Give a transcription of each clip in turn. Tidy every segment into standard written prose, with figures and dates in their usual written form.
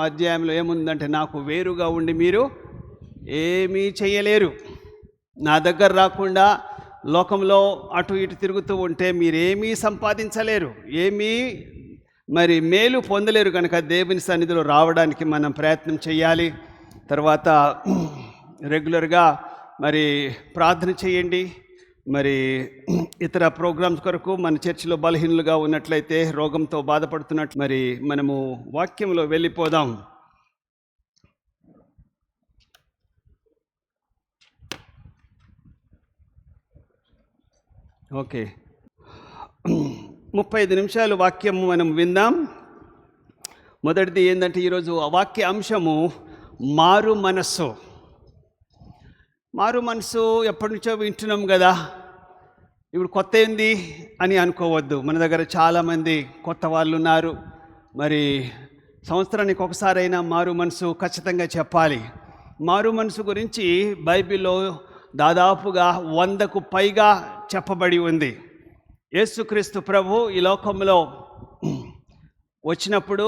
అధ్యాయంలో ఏముందంటే, నాకు వేరుగా ఉండి మీరు ఏమీ చేయలేరు. నా దగ్గర రాకుండా లోకంలో అటు ఇటు తిరుగుతూ ఉంటే మీరేమీ సంపాదించలేరు, ఏమీ మేలు పొందలేరు. కనుక దేవుని సన్నిధిలో రావడానికి మనం ప్రయత్నం చేయాలి. తర్వాత రెగ్యులర్గా ప్రార్థన చేయండి. ఇతర ప్రోగ్రామ్స్ కొరకు మన చర్చిలో బలహీనులుగా ఉన్నట్లయితే, రోగంతో బాధపడుతున్నట్లు మనము వాక్యంలో వెళ్ళిపోదాం. ఓకే, 35 నిమిషాలు వాక్యము మనం విందాం. మొదటిది ఏంటంటే, ఈరోజు వాక్య అంశము మారు మనస్సు. మారు మనసు ఎప్పటి నుంచో వింటున్నాం కదా, ఇప్పుడు కొత్త ఏంది అని అనుకోవద్దు. మన దగ్గర చాలామంది కొత్త వాళ్ళు ఉన్నారు. సంవత్సరానికి ఒకసారైనా మారు మనసు ఖచ్చితంగా చెప్పాలి. మారు మనసు గురించి బైబిల్లో దాదాపుగా 100కు పైగా చెప్పబడి ఉంది. యేసుక్రీస్తు ప్రభు ఈ లోకంలో వచ్చినప్పుడు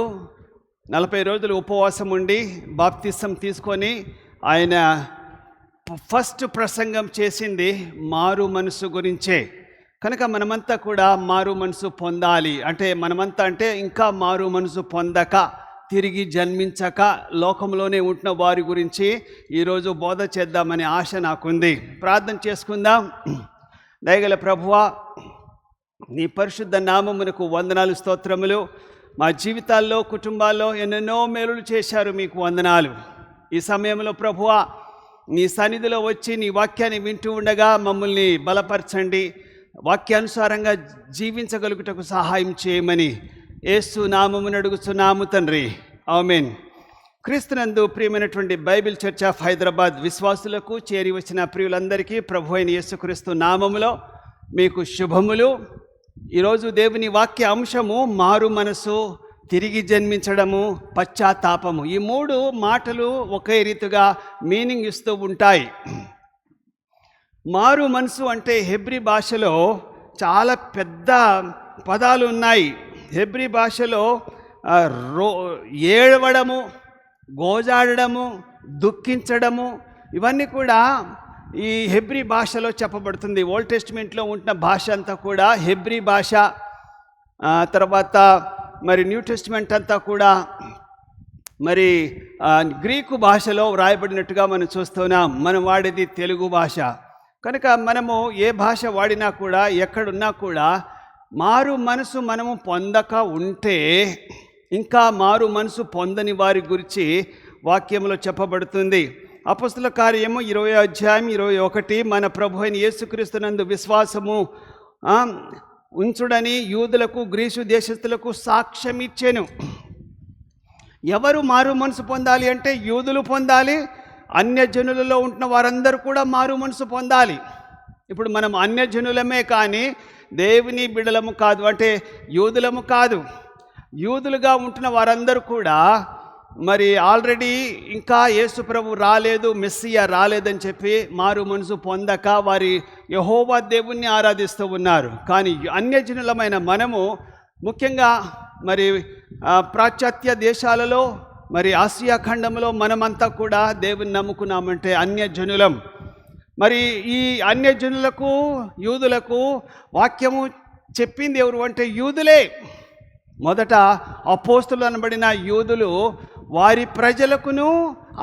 40 రోజులు ఉపవాసం ఉండి బాప్తిసం తీసుకొని ఆయన ఫస్ట్ ప్రసంగం చేసింది మారు మనసు గురించే. కనుక మనమంతా కూడా మారు మనసు పొందాలి. అంటే ఇంకా మారు మనసు పొందక, తిరిగి జన్మించక లోకంలోనే ఉంటున్న వారి గురించి ఈరోజు బోధ చేద్దామనే ఆశ నాకుంది. ప్రార్థన చేసుకుందాం. దయగల ప్రభువా, నీ పరిశుద్ధ నామమునకు వందనాలు, స్తోత్రములు. మా జీవితాల్లో, కుటుంబాల్లో ఎన్నెన్నో మేలులు చేశారు, మీకు వందనాలు. ఈ సమయంలో ప్రభువా, నీ సన్నిధిలో వచ్చి నీ వాక్యాన్ని వింటూ ఉండగా మమ్మల్ని బలపరచండి. వాక్యానుసారంగా జీవించగలుగుటకు సహాయం చేయమని యేసు నామమున అడుగుచున్నాము తండ్రి, ఆమేన్. క్రీస్తునందు ప్రియమైనటువంటి బైబిల్ చర్చ్ ఆఫ్ హైదరాబాద్ విశ్వాసులకు, చేరి వచ్చిన ప్రియులందరికీ ప్రభు అయిన యేసుక్రీస్తు నామములో మీకు శుభములు. ఈరోజు దేవుని వాక్య అంశము మారు మనసు, తిరిగి జన్మించడము, పశ్చాత్తాపము. ఈ 3 మాటలు ఒకే రీతిగా మీనింగ్ ఇస్తూ ఉంటాయి. మారు మనసు అంటే హెబ్రీ భాషలో చాలా పెద్ద పదాలు ఉన్నాయి. హెబ్రీ భాషలో ఏడవడము, గోజాడము, దుఃఖించడము, ఇవన్నీ కూడా ఈ హెబ్రీ భాషలో చెప్పబడుతుంది. ఓల్డ్ టెస్టిమెంట్లో ఉంటున్న భాష అంతా కూడా హెబ్రీ భాష. తర్వాత న్యూ టెస్టిమెంట్ అంతా కూడా గ్రీకు భాషలో వ్రాయబడినట్టుగా మనం చూస్తున్నాం. మనం వాడేది తెలుగు భాష. కనుక మనము ఏ భాష వాడినా కూడా, ఎక్కడున్నా కూడా మారు మనసు మనము పొందక ఉంటే, ఇంకా మారు మనసు పొందని వారి గురించి వాక్యంలో చెప్పబడుతుంది. అపొస్తలుల కార్యము 20వ అధ్యాయం 21, మన ప్రభు అయిన యేసుక్రీస్తునందు విశ్వాసము ఉంచుడని యూదులకు, గ్రీసు దేశస్థులకు సాక్ష్యం ఇచ్చెను. ఎవరు మారు మనసు పొందాలి అంటే, యూదులు పొందాలి, అన్యజనులలో ఉంటున్న వారందరూ కూడా మారు మనసు పొందాలి. ఇప్పుడు మనం అన్యజనులమే కానీ దేవుని బిడ్డలము కాదు, అంటే యూదులము కాదు. యూదులుగా ఉంటున్న వారందరూ కూడా ఆల్రెడీ ఇంకా యేసు ప్రభు రాలేదు, మెస్సియా రాలేదని చెప్పి మారు మనసు పొందక వారి యెహోవా దేవుణ్ణి ఆరాధిస్తూ ఉన్నారు. కానీ అన్యజనులమైన మనము, ముఖ్యంగా పాశ్చాత్య దేశాలలో, ఆసియా ఖండంలో మనమంతా కూడా దేవుని నమ్ముకున్నామంటే అన్యజనులం. ఈ అన్యజనులకు, యూదులకు వాక్యము చెప్పింది ఎవరు అంటే యూదులే. మొదట అపోస్తలులు అనబడిన యూదులు వారి ప్రజలకును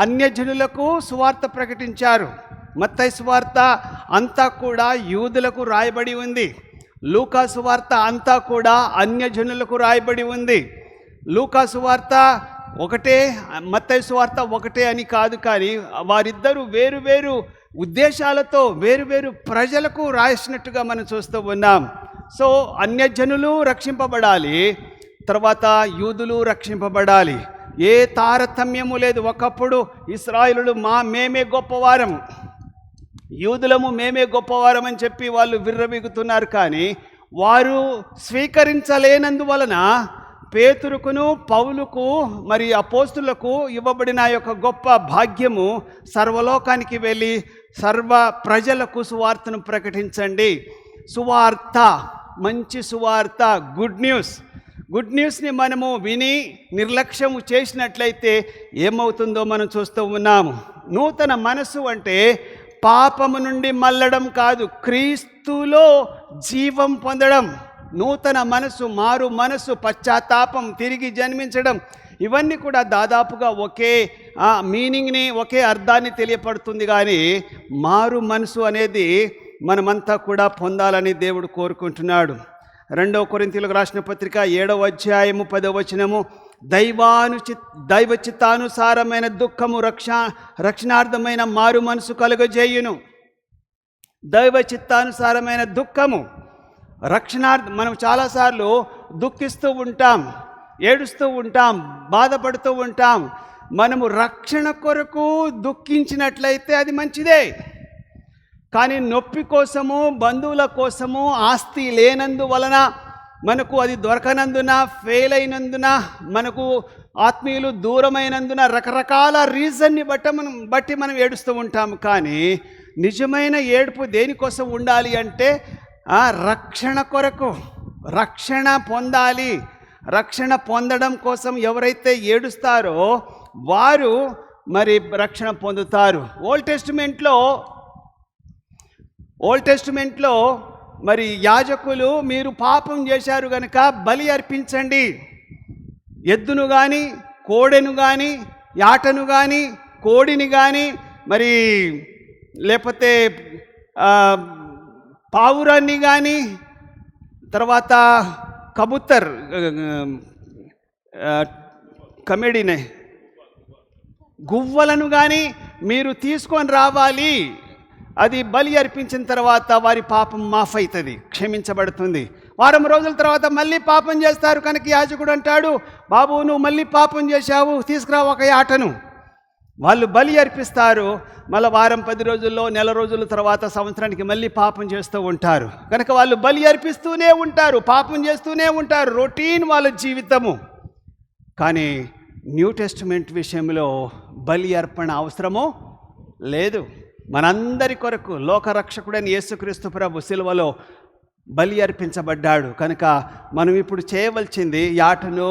అన్యజనులకు సువార్త ప్రకటించారు. మత్తయి సువార్త అంతా కూడా యూదులకు రాయబడి ఉంది. లూకా సువార్త అంతా కూడా అన్యజనులకు రాయబడి ఉంది. లూకా సువార్త ఒకటే, మత్తయి సువార్త ఒకటే అని కాదు, కానీ వారిద్దరూ వేరు వేరు ఉద్దేశాలతో వేరు ప్రజలకు రాసినట్టుగా మనం చూస్తూ ఉన్నాం. సో అన్యజనులు రక్షింపబడాలి, తర్వాత యూదులు రక్షింపబడాలి. ఏ తారతమ్యము లేదు. ఒకప్పుడు ఇశ్రాయేలులు మేమే గొప్పవారం, యూదులము మేమే గొప్పవారం అని చెప్పి వాళ్ళు విర్రవీగుతున్నారు. కానీ వారు స్వీకరించలేనందువలన పేతురుకును, పౌలుకు, అపోస్తులకు ఇవ్వబడిన యొక్క గొప్ప భాగ్యము, సర్వలోకానికి వెళ్ళి సర్వ ప్రజలకు సువార్తను ప్రకటించండి. సువార్త, మంచి సువార్త, గుడ్ న్యూస్. గుడ్ న్యూస్ని మనము విని నిర్లక్ష్యము చేసినట్లయితే ఏమవుతుందో మనం చూస్తూ ఉన్నాము. నూతన మనసు అంటే పాపము నుండి మళ్ళడం కాదు, క్రీస్తులో జీవం పొందడం. నూతన మనసు, మారు మనసు, పశ్చాత్తాపం, తిరిగి జన్మించడం, ఇవన్నీ కూడా దాదాపుగా ఒకే మీనింగ్ని, ఒకే అర్థాన్ని తెలియపడుతుంది. కానీ మారు మనసు అనేది మనమంతా కూడా పొందాలని దేవుడు కోరుకుంటున్నాడు. 2 కొరింథీయులకు రాసిన పత్రిక 7వ అధ్యాయము 10వ వచనము, దైవ చిత్తానుసారమైన దుఃఖము రక్షణార్థమైన మారు మనసు కలుగజేయును. దైవ చిత్తానుసారమైన దుఃఖము మనం చాలాసార్లు దుఃఖిస్తూ ఉంటాం, ఏడుస్తూ ఉంటాం, బాధపడుతూ ఉంటాం. మనము రక్షణ కొరకు దుఃఖించినట్లయితే అది మంచిదే. కానీ నొప్పి కోసము, బంధువుల కోసము, ఆస్తి లేనందువలన, మనకు అది దొరకనందున, ఫెయిల్ అయినందున, మనకు ఆత్మీయులు దూరమైనందున, రకరకాల రీజన్ని బట్టి మనం ఏడుస్తూ ఉంటాము. కానీ నిజమైన ఏడుపు దేనికోసం ఉండాలి అంటే రక్షణ కొరకు, రక్షణ పొందాలి. రక్షణ పొందడం కోసం ఎవరైతే ఏడుస్తారో వారు మరి రక్షణ పొందుతారు. ఓల్డ్ టెస్టిమెంట్లో మరి యాజకులు, మీరు పాపం చేశారు కనుక బలి అర్పించండి, ఎద్దును కానీ, కోడెను కానీ, యాటను కానీ, కోడిని కానీ, మరి లేకపోతే పావురాన్ని కానీ, తర్వాత కబూతర్ కమెడీనే గువ్వలను కానీ మీరు తీసుకొని రావాలి. అది బలి అర్పించిన తర్వాత వారి పాపం మాఫ్ అవుతుంది, క్షమించబడుతుంది. వారం రోజుల తర్వాత మళ్ళీ పాపం చేస్తారు కనుక యాజకుడు అంటాడు, బాబు నువ్వు మళ్ళీ పాపం చేశావు, తీసుకురా ఒక యాటను. వాళ్ళు బలి అర్పిస్తారు. మళ్ళీ వారం, 10 రోజుల్లో, నెల రోజుల తర్వాత, సంవత్సరానికి మళ్ళీ పాపం చేస్తూ ఉంటారు. కనుక వాళ్ళు బలి అర్పిస్తూనే ఉంటారు, పాపం చేస్తూనే ఉంటారు, రొటీన్ వాళ్ళ జీవితము. కానీ న్యూ టెస్టిమెంట్ విషయంలో బలి అర్పణ అవసరమో లేదు. మనందరి కొరకు లోకరక్షకుడైన యేసుక్రీస్తు ప్రభు సిలువలో బలి అర్పించబడ్డాడు. కనుక మనం ఇప్పుడు చేయవలసింది యాటనో,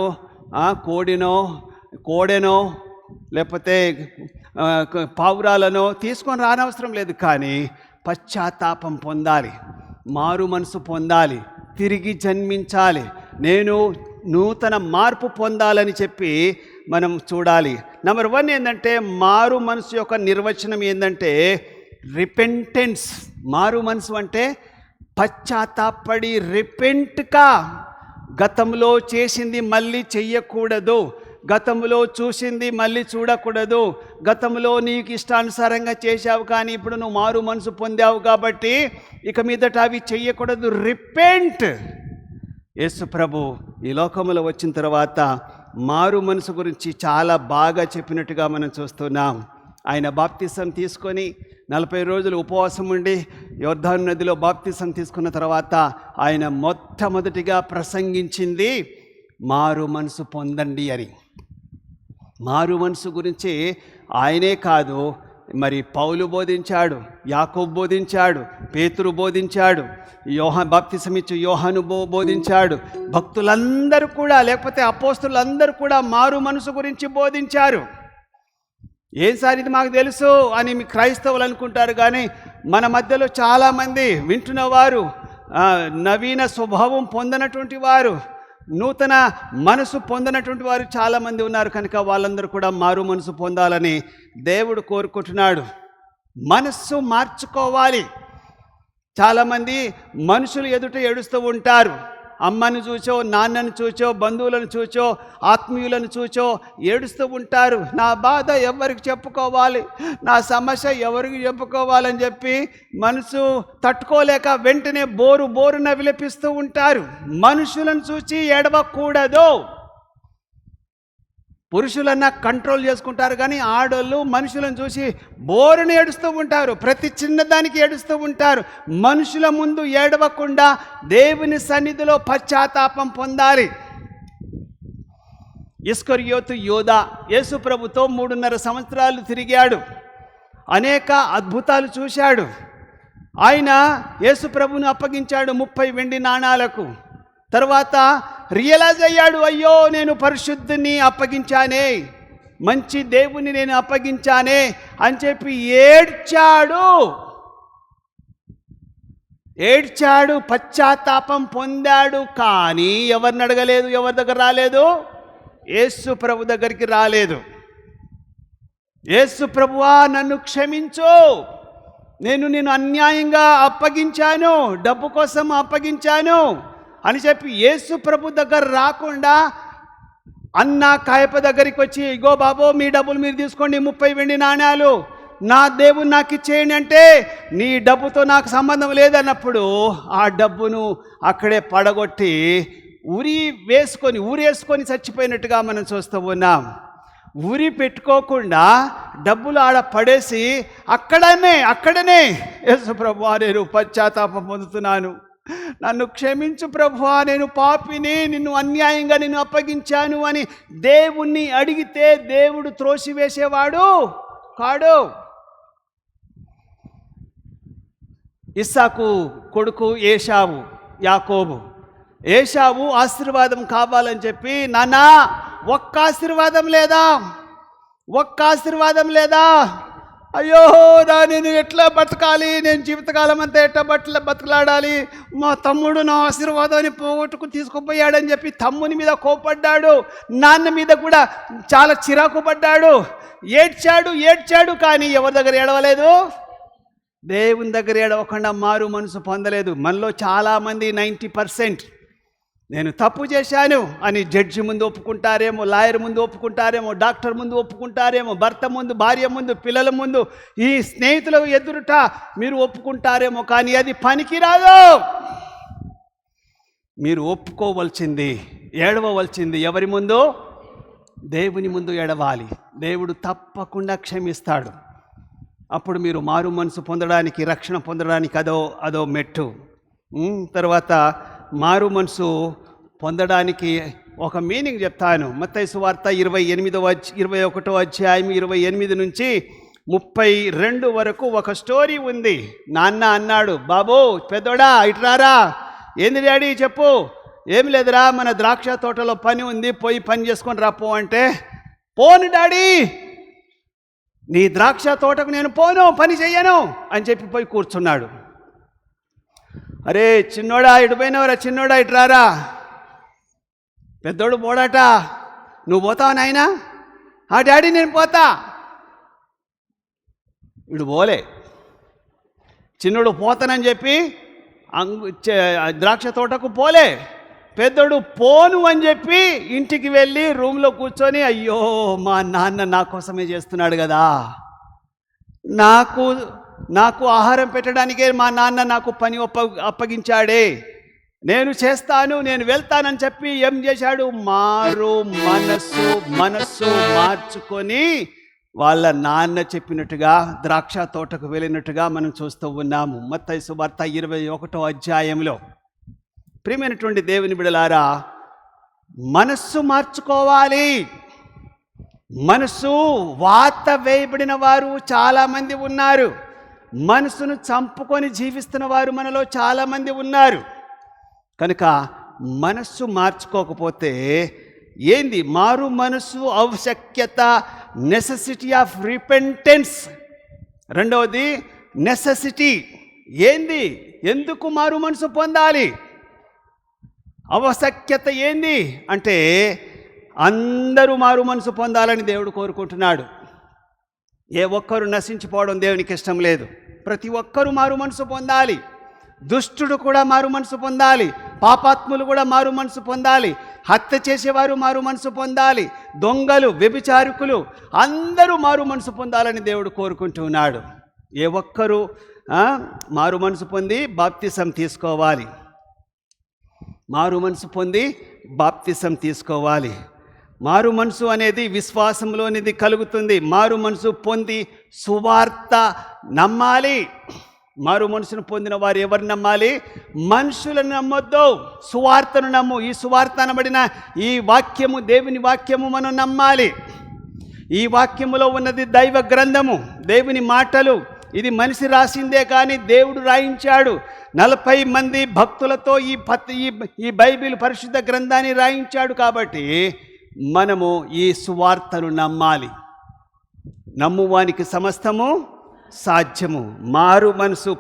కోడెనో, లేకపోతే పావురాలనో తీసుకొని రానవసరం లేదు. కానీ పశ్చాత్తాపం పొందాలి, మారు మనసు పొందాలి, తిరిగి జన్మించాలి, నేను నూతన మార్పు పొందాలని చెప్పి మనం చూడాలి. నెంబర్ 1 ఏంటంటే, మారు మనసు యొక్క నిర్వచనం ఏంటంటే రిపెంటెన్స్. మారు మనసు అంటే పశ్చాత్తాపడి, రిపెంట్గా, గతంలో చేసింది మళ్ళీ చెయ్యకూడదు, గతంలో చూసింది మళ్ళీ చూడకూడదు, గతంలో నీకు ఇష్టానుసారంగా చేశావు కానీ ఇప్పుడు నువ్వు మారు మనసు పొందావు కాబట్టి ఇక మీదట అవి చెయ్యకూడదు. రిపెంట్. యేసు ప్రభు ఈ లోకంలో వచ్చిన తర్వాత మారు మనసు గురించి చాలా బాగా చెప్పినట్టుగా మనం చూస్తున్నాం. ఆయన బాప్తిసం తీసుకొని 40 రోజులు ఉపవాసం ఉండి యోర్దాను నదిలో బాప్తిసం తీసుకున్న తర్వాత ఆయన మొట్టమొదటిగా ప్రసంగించింది మారు మనసు పొందండి అని. మారు మనసు గురించి ఆయనే కాదు, మరి పౌలు బోధించాడు, యాకోబు బోధించాడు, పేతురు బోధించాడు, బాప్తిసం ఇచ్చి యోహాను బోధించాడు. భక్తులందరూ కూడా, లేకపోతే అపోస్తులందరూ కూడా మారు మనసు గురించి బోధించారు. ఏం సార్ ఇది మాకు తెలుసు అని మీ క్రైస్తవులు అనుకుంటారు. కానీ మన మధ్యలో చాలామంది వింటున్నవారు నవీన స్వభావం పొందనటువంటి వారు, నూతన మనసు పొందనటువంటి వారు చాలామంది ఉన్నారు. కనుక వాళ్ళందరూ కూడా మారు మనసు పొందాలని దేవుడు కోరుకుంటున్నాడు. మనస్సు మార్చుకోవాలి. చాలామంది మనుషులు ఎదుట ఏడుస్తూ ఉంటారు. అమ్మను చూచో, నాన్నను చూచో, బంధువులను చూచో, ఆత్మీయులను చూచో ఏడుస్తూ ఉంటారు. నా బాధ ఎవరికి చెప్పుకోవాలి, నా సమస్య ఎవరికి చెప్పుకోవాలని చెప్పి మనసు తట్టుకోలేక వెంటనే బోరున విలపిస్తూ ఉంటారు. మనుషులను చూచి ఏడవకూడదు. పురుషులన్నా కంట్రోల్ చేసుకుంటారు, కానీ ఆడోళ్ళు మనుషులను చూసి బోరుని ఏడుస్తూ ఉంటారు, ప్రతి చిన్నదానికి ఏడుస్తూ ఉంటారు. మనుషుల ముందు ఏడవకుండా దేవుని సన్నిధిలో పశ్చాత్తాపం పొందాలి. ఇస్కరియోతు యోధా యేసు ప్రభుతో 3.5 సంవత్సరాలు తిరిగాడు, అనేక అద్భుతాలు చూశాడు. ఆయన యేసు ప్రభును అప్పగించాడు 30 వెండి నాణాలకు. తర్వాత రియలైజ్ అయ్యాడు, అయ్యో నేను పరిశుద్ధుని అప్పగించానే, మంచి దేవుని నేను అప్పగించానే అని చెప్పి ఏడ్చాడు, పశ్చాత్తాపం పొందాడు. కానీ ఎవరిని అడగలేదు, ఎవరి దగ్గర రాలేదు, యేసు ప్రభు దగ్గరికి రాలేదు. యేసు ప్రభువా నన్ను క్షమించు, నేను అన్యాయంగా అప్పగించాను, డబ్బు కోసం అప్పగించాను అని చెప్పి యేసు ప్రభు దగ్గర రాకుండా అన్న కాయప దగ్గరికి వచ్చి, ఇగో బాబో మీ డబ్బులు మీరు తీసుకోండి, 30 వెండి నాణ్యాలు నా దేవుడు నాకు ఇచ్చేయండి అంటే, నీ డబ్బుతో నాకు సంబంధం లేదన్నప్పుడు ఆ డబ్బును అక్కడే పడగొట్టి ఊరేసుకొని చచ్చిపోయినట్టుగా మనం చూస్తూ ఉన్నాం. ఊరి పెట్టుకోకుండా డబ్బులు ఆడ పడేసి అక్కడనే యేసు ప్రభువా నేను పశ్చాత్తాపం పొందుతున్నాను, నన్ను క్షమించు ప్రభువా, నేను పాపిని, నిన్ను అన్యాయంగా నేను అప్పగించాను అని దేవుణ్ణి అడిగితే దేవుడు త్రోసివేసేవాడు కాడు. ఇస్సాకు కొడుకు యాకోబు ఆశీర్వాదం కావాలని చెప్పి, నాన్నా ఒక్క ఆశీర్వాదం లేదా, అయ్యో నేను ఎట్లా బతకాలి, నేను జీవితకాలం అంతా ఎట్లా బతకలాడాలి, మా తమ్ముడు నా ఆశీర్వాదాన్ని పోగొట్టుకు తీసుకుపోయాడని చెప్పి తమ్ముని మీద కోపడ్డాడు, నాన్న మీద కూడా చాలా చిరాకు పడ్డాడు, ఏడ్చాడు. కానీ ఎవరి దగ్గర ఏడవలేదు, దేవుని దగ్గర ఏడవకుండా మారు మనసు పొందలేదు. మనలో చాలామంది 90% నేను తప్పు చేశాను అని జడ్జి ముందు ఒప్పుకుంటారేమో, లాయర్ ముందు ఒప్పుకుంటారేమో, డాక్టర్ ముందు ఒప్పుకుంటారేమో, భర్త ముందు, భార్య ముందు, పిల్లల ముందు, ఈ స్నేహితుల ఎదురుట మీరు ఒప్పుకుంటారేమో. కానీ అది పనికిరాదు. మీరు ఒప్పుకోవలసింది, ఏడవలసింది ఎవరి ముందు? దేవుని ముందు ఏడవాలి. దేవుడు తప్పకుండా క్షమిస్తాడు. అప్పుడు మీరు మారు మనసు పొందడానికి, రక్షణ పొందడానికి అదో మెట్టు. తర్వాత మారు మనసు పొందడానికి ఒక మీనింగ్ చెప్తాను. మత్తయి సువార్త 21వ అధ్యాయం 28 నుంచి 32 వరకు ఒక స్టోరీ ఉంది. నాన్న అన్నాడు, బాబు పెద్దోడా ఇటురారా. ఏంది డాడీ చెప్పు. ఏం లేదురా, మన ద్రాక్ష తోటలో పని ఉంది, పోయి పని చేసుకొని రాపో అంటే, పోను డాడీ, నీ ద్రాక్ష తోటకు నేను పోను, పని చెయ్యను అని చెప్పి పోయి కూర్చున్నాడు. అరే చిన్నోడా ఇటుపోయినవరా, చిన్నోడా ఇటురారా. పెద్దోడు పోడాట, నువ్వు పోతావు నాయనా? ఆ డాడీ నేను పోతా. ఇడు పోలే. చిన్నోడు పోతానని చెప్పి ద్రాక్ష తోటకు పోలే. పెద్దోడు పోను అని చెప్పి ఇంటికి వెళ్ళి రూమ్లో కూర్చొని, అయ్యో మా నాన్న నా కోసమే చేస్తున్నాడు కదా, నాకు ఆహారం పెట్టడానికే మా నాన్న నాకు పని అప్పగించాడే, నేను చేస్తాను, నేను వెళ్తానని చెప్పి ఏం చేశాడు? మనస్సు మార్చుకొని వాళ్ళ నాన్న చెప్పినట్టుగా ద్రాక్ష తోటకు వెళ్ళినట్టుగా మనం చూస్తూ ఉన్నాము. మత్తయి సువార్త 21వ అధ్యాయంలో. ప్రియమైనటువంటి దేవుని బిడ్డలారా, మనస్సు మార్చుకోవాలి. మనస్సు వాత వేయబడిన వారు చాలామంది ఉన్నారు. మనసును చంపుకొని జీవిస్తున్న వారు మనలో చాలామంది ఉన్నారు. కనుక మనస్సు మార్చుకోకపోతే ఏంది? మారు మనస్సు ఆవశ్యకత, నెసెసిటీ ఆఫ్ రిపెంటెన్స్. రెండవది నెసెసిటీ. ఏంది? ఎందుకు మారు మనసు పొందాలి? ఆవశ్యకత ఏంది అంటే, అందరూ మారు మనసు పొందాలని దేవుడు కోరుకుంటున్నాడు. ఏ ఒక్కరు నశించిపోవడం దేవునికి ఇష్టం లేదు. ప్రతి ఒక్కరూ మారు మనసు పొందాలి. దుష్టుడు కూడా మారు మనసు పొందాలి, పాపాత్ములు కూడా మారు మనసు పొందాలి, హత్య చేసేవారు మారు మనసు పొందాలి, దొంగలు, వ్యభిచారికులు అందరూ మారు మనసు పొందాలని దేవుడు కోరుకుంటున్నాడు. ఏ ఒక్కరూ మారు మనసు పొంది బాప్తిసం తీసుకోవాలి. మారు మనసు పొంది బాప్తిసం తీసుకోవాలి. మారు మనసు అనేది విశ్వాసంలోనిది కలుగుతుంది. మారు మనసు పొంది సువార్త నమ్మాలి. మారు మనసును పొందిన వారు ఎవరు నమ్మాలి? మనుషులను నమ్మొద్దు, సువార్తను నమ్ము. ఈ సువార్త అనబడిన ఈ వాక్యము, దేవుని వాక్యము మనం నమ్మాలి. ఈ వాక్యములో ఉన్నది దైవ గ్రంథము, దేవుని మాటలు. ఇది మనిషి రాసిందే కానీ దేవుడు రాయించాడు. 40 మంది భక్తులతో ఈ బైబిల్ పరిశుద్ధ గ్రంథాన్ని రాయించాడు. కాబట్టి మనము ఈ సువార్తను నమ్మాలి. నమ్మువానికి సమస్తము సాధ్యము. మారు మనసు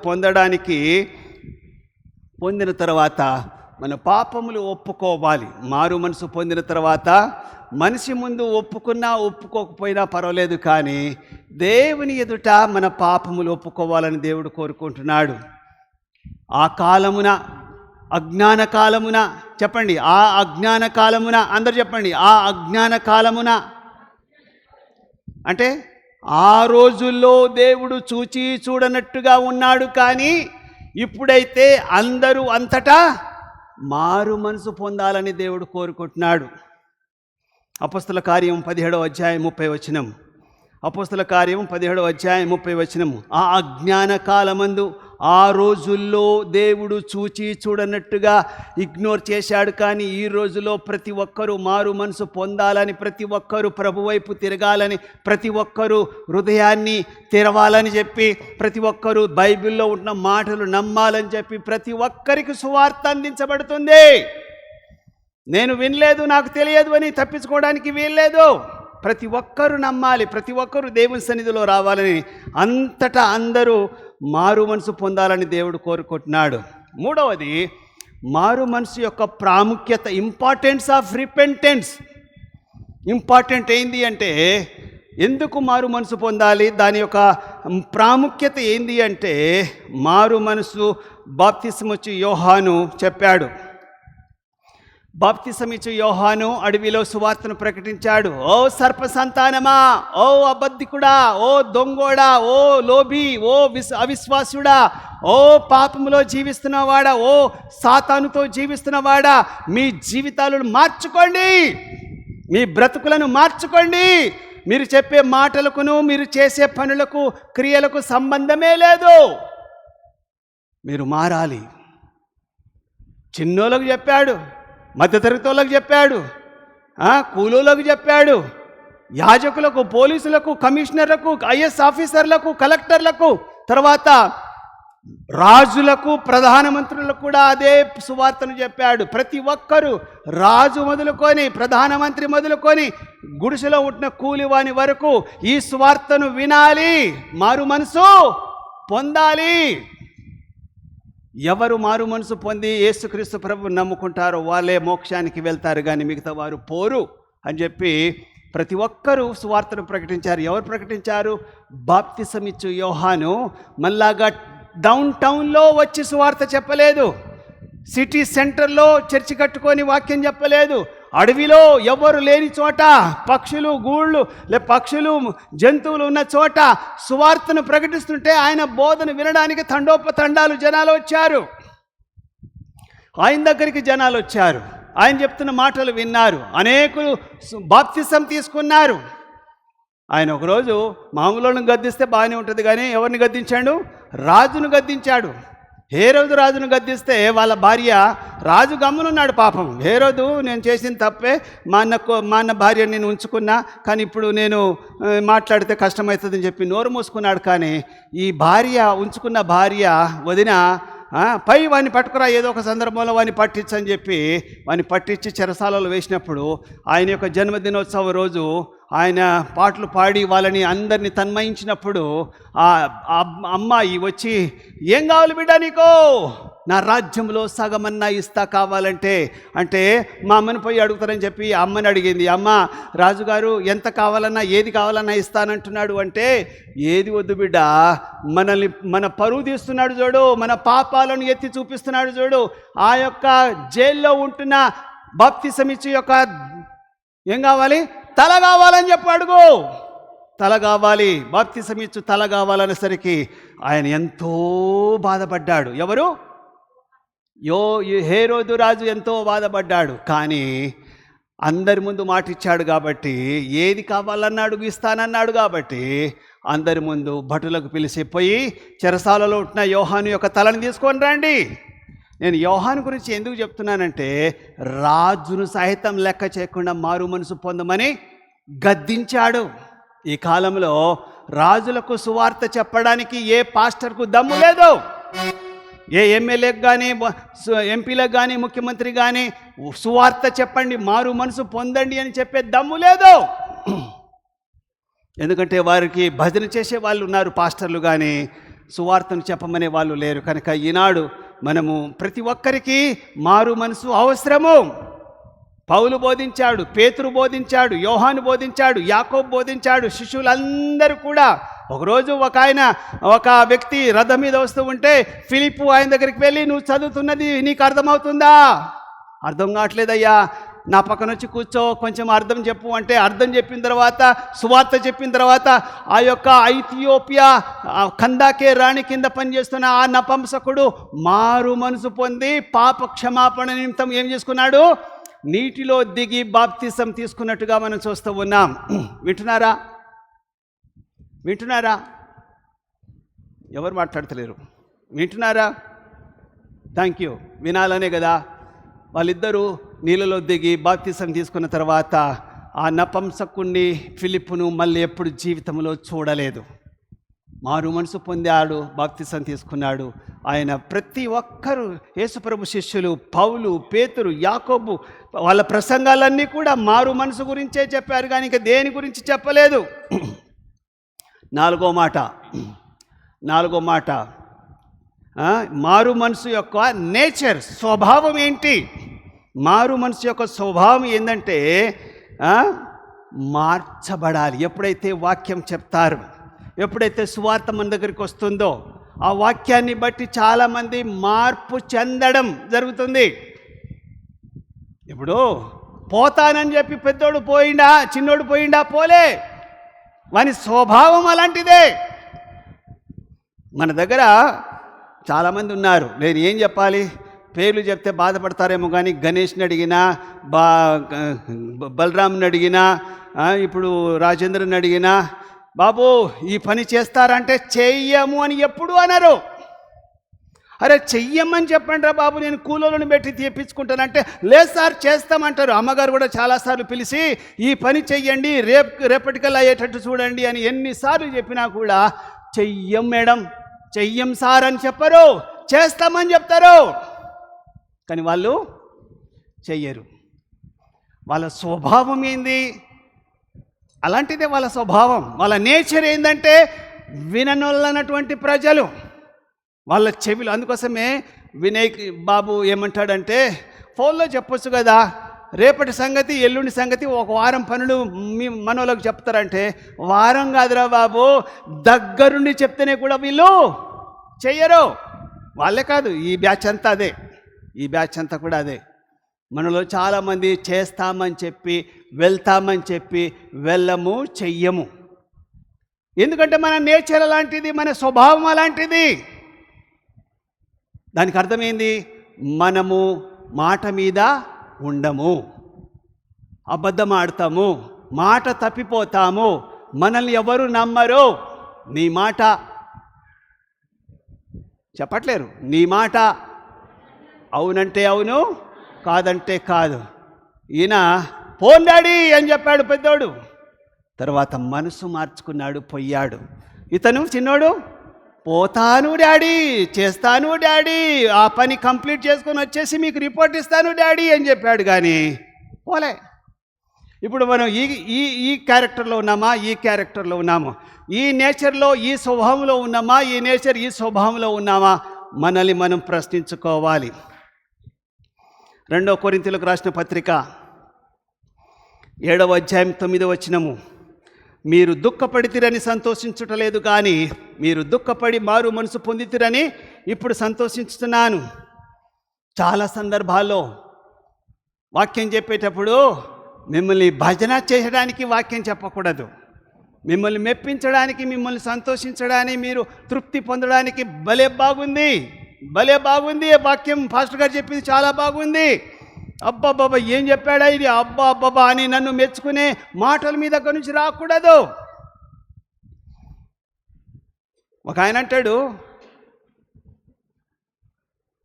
పొందిన తర్వాత మన పాపములు ఒప్పుకోవాలి. మారు మనసు పొందిన తర్వాత మనిషి ముందు ఒప్పుకున్నా ఒప్పుకోకపోయినా పర్వాలేదు, కానీ దేవుని ఎదుట మన పాపములు ఒప్పుకోవాలని దేవుడు కోరుకుంటున్నాడు. ఆ కాలమున, అజ్ఞాన కాలమున, చెప్పండి, ఆ అజ్ఞాన కాలమున, అందరు చెప్పండి, ఆ అజ్ఞాన కాలమున అంటే ఆ రోజుల్లో దేవుడు చూచి చూడనట్టుగా ఉన్నాడు. కానీ ఇప్పుడైతే అందరూ అంతటా మారు మనసు పొందాలని దేవుడు కోరుకుంటున్నాడు. అపోస్తల కార్యం 17వ అధ్యాయం 30వ వచనం. అపోస్తల కార్యం 17వ అధ్యాయం 30వ వచనం. ఆ అజ్ఞాన కాలమందు, ఆ రోజుల్లో దేవుడు చూచి చూడనట్టుగా ఇగ్నోర్ చేశాడు. కానీ ఈ రోజులో ప్రతి ఒక్కరూ మారు మనసు పొందాలని, ప్రతి ఒక్కరూ ప్రభు వైపు తిరగాలని, ప్రతి ఒక్కరూ హృదయాన్ని తెరవాలని చెప్పి, ప్రతి ఒక్కరూ బైబిల్లో ఉన్న మాటలు నమ్మాలని చెప్పి ప్రతి ఒక్కరికి సువార్త అందించబడుతుంది. నేను వినలేదు, నాకు తెలియదు అని తప్పించుకోవడానికి వీల్లేదు. ప్రతి ఒక్కరూ నమ్మాలి, ప్రతి ఒక్కరూ దేవుని సన్నిధిలో రావాలని, అంతటా అందరూ మారు మనసు పొందాలని దేవుడు కోరుకుంటున్నాడు. మూడవది, మారు మనసు యొక్క ప్రాముఖ్యత, ఇంపార్టెన్స్ ఆఫ్ రిపెంటెన్స్. ఇంపార్టెంట్ ఏంది అంటే, ఎందుకు మారు మనసు పొందాలి, దాని యొక్క ప్రాముఖ్యత ఏంది అంటే, మారు మనసు బాప్తిస్మము యోహాను చెప్పాడు. బాప్తిసమిచ్చు యోహాను అడవిలో సువార్తను ప్రకటించాడు. ఓ సర్ప సంతానమా, ఓ అబద్ధికుడా, ఓ దొంగోడా, ఓ లోభి, ఓ అవిశ్వాసుడా, ఓ పాపములో జీవిస్తున్నవాడా, ఓ సాతానుతో జీవిస్తున్నవాడా, మీ జీవితాలను మార్చుకోండి, మీ బ్రతుకులను మార్చుకోండి. మీరు చెప్పే మాటలకును మీరు చేసే పనులకు, క్రియలకు సంబంధమే లేదు. మీరు మారాలి. చిన్నోళ్ళకు చెప్పాడు, మధ్యతరగతి వాళ్ళకు చెప్పాడు, కూలీలకు చెప్పాడు, యాజకులకు, పోలీసులకు, కమిషనర్లకు, ఐఏఎస్ ఆఫీసర్లకు, కలెక్టర్లకు, తర్వాత రాజులకు, ప్రధానమంత్రులకు కూడా అదే సువార్తను చెప్పాడు. ప్రతి ఒక్కరూ, రాజు మొదలుకొని, ప్రధానమంత్రి మొదలుకొని, గుడిసెలో ఉంటున్న కూలివాని వరకు ఈ సువార్తను వినాలి, మారు మనసు పొందాలి. ఎవరు మారు మనసు పొంది యేసుక్రీస్తు ప్రభువుని నమ్ముకుంటారో వాళ్ళే మోక్షానికి వెళ్తారు, కానీ మిగతా వారు పోరు అని చెప్పి ప్రతి ఒక్కరూ సువార్తను ప్రకటించారు. ఎవరు ప్రకటించారు? బాప్తిసమిచ్చు యోహాను మళ్ళాగా డౌన్ టౌన్లో వచ్చి సువార్త చెప్పలేదు, సిటీ సెంటర్లో చర్చి కట్టుకొని వాక్యం చెప్పలేదు, అడవిలో ఎవరు లేని చోట, పక్షులు గూళ్ళు పక్షులు జంతువులు ఉన్న చోట సువార్తను ప్రకటిస్తుంటే ఆయన బోధన వినడానికి తండోపతండాలు జనాలు వచ్చారు. ఆయన దగ్గరికి జనాలు వచ్చారు, ఆయన చెప్తున్న మాటలు విన్నారు, అనేకులు బాప్తిసం తీసుకున్నారు. ఆయన ఒకరోజు మామూలులను గద్దిస్తే బాగానే ఉంటుంది, కానీ ఎవరిని గద్దించాడు? రాజును గద్దించాడు. హేరోదు రాజును గద్దిస్తే వాళ్ళ భార్య, రాజు గమ్మునున్నాడు పాపం. హేరోదు, నేను చేసిన తప్పే, మా అన్న భార్య నేను ఉంచుకున్నా, కానీ ఇప్పుడు నేను మాట్లాడితే కష్టమవుతుందని చెప్పి నోరు మూసుకున్నాడు. కానీ ఈ ఉంచుకున్న భార్య వదిన పై వాడిని పట్టుకురా, ఏదో ఒక సందర్భంలో వాడిని పట్టించని చెప్పి వాడిని పట్టించి చెరసాలలో వేసినప్పుడు ఆయన యొక్క జన్మదినోత్సవ రోజు ఆయన పాటలు పాడి వాళ్ళని అందరినీ తన్మయించినప్పుడు ఆ అమ్మాయి వచ్చి, ఏం కావాలి బిడ్డ నీకో? నా రాజ్యంలో సగమన్నా ఇస్తా కావాలంటే, అంటే మా అమ్మని పోయి అడుగుతారని చెప్పి అమ్మని అడిగింది. అమ్మ, రాజుగారు ఎంత కావాలన్నా, ఏది కావాలన్నా ఇస్తానంటున్నాడు అంటే, ఏది వద్దు బిడ్డ, మన పరువు తీస్తున్నాడు చూడు, మన పాపాలను ఎత్తి చూపిస్తున్నాడు చూడు, ఆ యొక్క జైల్లో ఉంటున్న బాప్తిసమిచ్చు యొక్క ఏం కావాలి? తల కావాలని చెప్పి అడుగు. తల కావాలి, బాప్తిసమిచ్చు తల కావాలనేసరికి ఆయన ఎంతో బాధపడ్డాడు. ఎవరు? హేరోదు రాజు ఎంతో బాధపడ్డాడు. కానీ అందరి ముందు మాట ఇచ్చాడు కాబట్టి, ఏది కావాలన్నా అడుగు ఇస్తానన్నాడు కాబట్టి అందరి ముందు భటులకు పిలిచిపోయి, చెరసాలలో ఉంటున్న యోహాను యొక్క తలను తీసుకొని రండి. నేను యోహాను గురించి ఎందుకు చెప్తున్నానంటే, రాజును సహితం లెక్క చేయకుండా మారు మనసు పొందమని గద్దించాడు. ఈ కాలంలో రాజులకు సువార్త చెప్పడానికి ఏ పాస్టర్కు దమ్ము లేదు. ఏ ఎమ్మెల్యేకి కానీ ఎంపీలకు కానీ ముఖ్యమంత్రి కానీ సువార్త చెప్పండి, మారు మనసు పొందండి అని చెప్పే దమ్ము లేదు. ఎందుకంటే వారికి భజన చేసే వాళ్ళు ఉన్నారు పాస్టర్లు, కానీ సువార్తను చెప్పమనే వాళ్ళు లేరు. కనుక ఈనాడు మనము ప్రతి ఒక్కరికి మారు మనసు అవసరము. పౌలు బోధించాడు, పేతురు బోధించాడు, యోహాను బోధించాడు, యాకోబు బోధించాడు, శిష్యులందరూ కూడా. ఒకరోజు ఒక వ్యక్తి రథం మీద వస్తూ ఉంటే ఫిలిప్పు ఆయన దగ్గరికి వెళ్ళి, నువ్వు చదువుతున్నది నీకు అర్థమవుతుందా? అర్థం కావట్లేదయ్యా, నా పక్కన వచ్చి కూర్చో, కొంచెం అర్థం చెప్పు అంటే అర్థం చెప్పిన తర్వాత, సువార్త చెప్పిన తర్వాత ఆ యొక్క ఐథియోపియా కందాకే రాణి కింద పనిచేస్తున్న ఆ నపంసకుడు మారు మనసు పొంది పాప క్షమాపణ నిమిత్తం ఏం చేసుకున్నాడు? నీటిలో దిగి బాప్తిసం తీసుకున్నట్టుగా మనం చూస్తూ ఉన్నాం. వింటున్నారా? ఎవరు మాట్లాడతలేరు? వింటున్నారా? Thank you. వినాలనే కదా. వాళ్ళిద్దరూ నీళ్ళలో దిగి బాప్తిసం తీసుకున్న తర్వాత ఆ నపంసకుణ్ణి ఫిలిప్పును మళ్ళీ ఎప్పుడు జీవితంలో చూడలేదు. మారు మనసు పొందాడు, బాప్తిసం తీసుకున్నాడు. ఆయన ప్రతి ఒక్కరూ యేసుప్రభు శిష్యులు, పౌలు, పేతురు, యాకోబు, వాళ్ళ ప్రసంగాలన్నీ కూడా మారు మనసు గురించే చెప్పారు, కానీ ఇంకా దేని గురించి చెప్పలేదు. నాలుగో మాట మారు మనసు యొక్క నేచర్, స్వభావం ఏంటి? మారు మనసు యొక్క స్వభావం ఏంటంటే మార్చబడాలి. ఎప్పుడైతే వాక్యం చెప్తారు, ఎప్పుడైతే సువార్త మన దగ్గరికి వస్తుందో ఆ వాక్యాన్ని బట్టి చాలామంది మార్పు చెందడం జరుగుతుంది. ఇప్పుడు పోతానని చెప్పి పెద్దోడు పోయిండా, చిన్నోడు పోయిండా? పోలే. వాని స్వభావం అలాంటిదే. మన దగ్గర చాలామంది ఉన్నారు, నేను ఏం చెప్పాలి, పేర్లు చెప్తే బాధపడతారేమో, కానీ గణేష్ని అడిగినా, బలరామ్ని అడిగినా, ఇప్పుడు రాజేంద్రని అడిగినా, బాబు ఈ పని చేస్తారంటే చెయ్యము అని ఎప్పుడు అనరు. అరే చెయ్యమని చెప్పండి రా బాబు, నేను కూలోళ్ళని పెట్టి తీపించుకుంటానంటే లేదు సార్ చేస్తామంటారు. అమ్మగారు కూడా చాలాసార్లు పిలిచి ఈ పని చెయ్యండి, రేపటికల్లా అయ్యేటట్టు చూడండి అని ఎన్నిసార్లు చెప్పినా కూడా చెయ్యం మేడం, చెయ్యం సార్ అని చెప్పరు, చేస్తామని చెప్తారు. కానీ వాళ్ళు చెయ్యరు. వాళ్ళ స్వభావం ఏంది? అలాంటిదే వాళ్ళ స్వభావం. వాళ్ళ నేచర్ ఏంటంటే విననొల్లనటువంటి ప్రజలు, వాళ్ళ చెవిలు. అందుకోసమే వినయ్ బాబు ఏమంటాడంటే, ఫోన్లో చెప్పొచ్చు కదా, రేపటి సంగతి ఎల్లుండి సంగతి ఒక వారం పనులు మీ మనోళ్ళకి చెప్తారంటే, వారం కాదురా బాబు, దగ్గరుండి చెప్తేనే కూడా వీళ్ళు చెయ్యరు. వాళ్ళే కాదు, ఈ బ్యాచ్ అంతా కూడా అదే. మనలో చాలామంది చేస్తామని చెప్పి, వెళ్తామని చెప్పి వెళ్ళము, చెయ్యము. ఎందుకంటే మన నేచర్ అలాంటిది, మన స్వభావం అలాంటిది. దానికి అర్థమైంది, మనము మాట మీద ఉండము, అబద్ధం ఆడతాము, మాట తప్పిపోతాము, మనల్ని ఎవరు నమ్మరు. నీ మాట చెప్పట్లేరు, నీ మాట అవునంటే అవును, కాదంటే కాదు. ఈయన పోన్ డాడీ అని చెప్పాడు పెద్దోడు, తర్వాత మనసు మార్చుకున్నాడు, పోయాడు. ఇతను చిన్నోడు పోతాను డాడీ, చేస్తాను డాడీ, ఆ పని కంప్లీట్ చేసుకొని వచ్చేసి మీకు రిపోర్ట్ ఇస్తాను డాడీ అని చెప్పాడు, కానీ పోలే. ఇప్పుడు మనం ఈ క్యారెక్టర్లో ఉన్నామా? ఈ క్యారెక్టర్లో ఉన్నాము. ఈ నేచర్లో, ఈ స్వభావంలో ఉన్నామా? ఈ స్వభావంలో ఉన్నామా? మనల్ని మనం ప్రశ్నించుకోవాలి. 2 కొరింథీయులకు రాసిన పత్రిక 7వ అధ్యాయం 9వ వచనము, మీరు దుఃఖపడితిరని సంతోషించుటలేదు, కానీ మీరు దుఃఖపడి మారు మనసు పొందితిరని ఇప్పుడు సంతోషించుతున్నాను. చాలా సందర్భాల్లో వాక్యం చెప్పేటప్పుడు మిమ్మల్ని భజన చేయడానికి వాక్యం చెప్పకూడదు, మిమ్మల్ని మెప్పించడానికి, మిమ్మల్ని సంతోషించడానికి, మీరు తృప్తి పొందడానికి భలే బాగుంది వాక్యం, పాస్టర్ గారు చెప్పింది చాలా బాగుంది, అబ్బాబాబా ఏం చెప్పాడా ఇది, అబ్బాబాబా అని నన్ను మెచ్చుకునే మాటల మీద దగ్గర నుంచి రాకూడదు. ఒక ఆయన అంటాడు,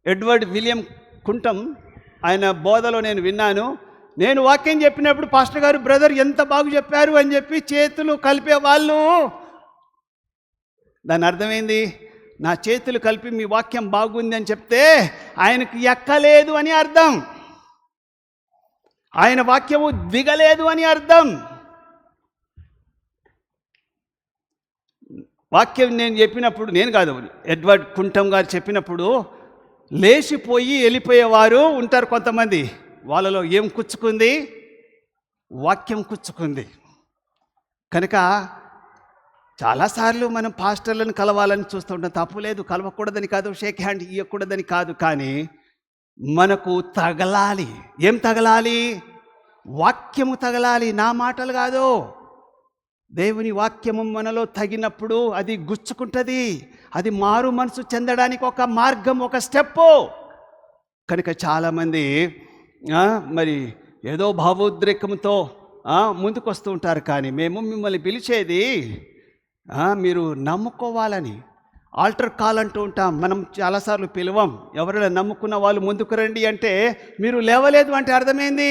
ఎడ్వర్డ్ విలియం కుంటం, ఆయన బోధలో నేను విన్నాను, నేను వాక్యం చెప్పినప్పుడు పాస్టర్ గారు బ్రదర్ ఎంత బాగు చెప్పారు అని చెప్పి చేతులు కలిపే వాళ్ళు. దాని అర్థమైంది, నా చేతులు కలిపి మీ వాక్యం బాగుంది అని చెప్తే ఆయనకు ఎక్కలేదు అని అర్థం, ఆయన వాక్యము దిగలేదు అని అర్థం. వాక్యం నేను చెప్పినప్పుడు, నేను కాదు, ఎడ్వర్డ్ కుంటం గారు చెప్పినప్పుడు లేచిపోయి వెళ్ళిపోయేవారు ఉంటారు కొంతమంది. వాళ్ళలో ఏం కుచ్చుకుంది? వాక్యం కుచ్చుకుంది. కనుక చాలాసార్లు మనం పాస్టర్లను కలవాలని చూస్తుంటాం. తప్పు లేదు, కలవకూడదని కాదు, షేక్ హ్యాండ్ ఇవ్వకూడదని కాదు. కానీ మనకు తగలాలి. ఏం తగలాలి? వాక్యము తగలాలి, నా మాటలు కాదు. దేవుని వాక్యము మనలో తగినప్పుడు అది గుచ్చుకుంటుంది. అది మారు మనసు చెందడానికి ఒక మార్గం, ఒక స్టెప్పు. కనుక చాలామంది మరి ఏదో భావోద్రేకంతో ముందుకు వస్తూ ఉంటారు. కానీ మేము మిమ్మల్ని పిలిచేది మీరు నమ్ముకోవాలని. ఆల్టర్ కాల్ అంటూ ఉంటాం. మనం చాలాసార్లు పిలవం. ఎవరైనా నమ్ముకున్న వాళ్ళు ముందుకు రండి అంటే మీరు లేవలేదు అంటే అర్థమైంది,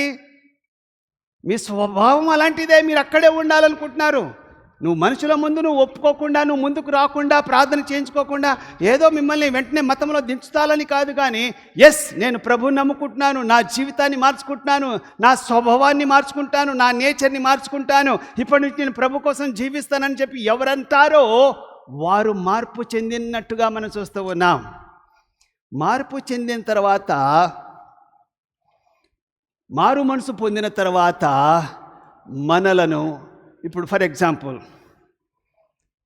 మీ స్వభావం అలాంటిదే, మీరు అక్కడే ఉండాలనుకుంటున్నారు. నువ్వు మనుషుల ముందు నువ్వు ఒప్పుకోకుండా, నువ్వు ముందుకు రాకుండా, ప్రార్థన చేయించుకోకుండా ఏదో మిమ్మల్ని వెంటనే మతంలో దించుతాలని కాదు. కానీ ఎస్, నేను ప్రభువుని నమ్ముకుంటున్నాను, నా జీవితాన్ని మార్చుకుంటున్నాను, నా స్వభావాన్ని మార్చుకుంటాను, నా నేచర్ని మార్చుకుంటాను, ఇప్పటి నుంచి నేను ప్రభు కోసం జీవిస్తానని చెప్పి ఎవరంటారో వారు మార్పు చెందినట్టుగా మనం చూస్తూ ఉన్నాం. మార్పు చెందిన తర్వాత, మారు మనసు పొందిన తర్వాత మనలను, ఇప్పుడు ఫర్ ఎగ్జాంపుల్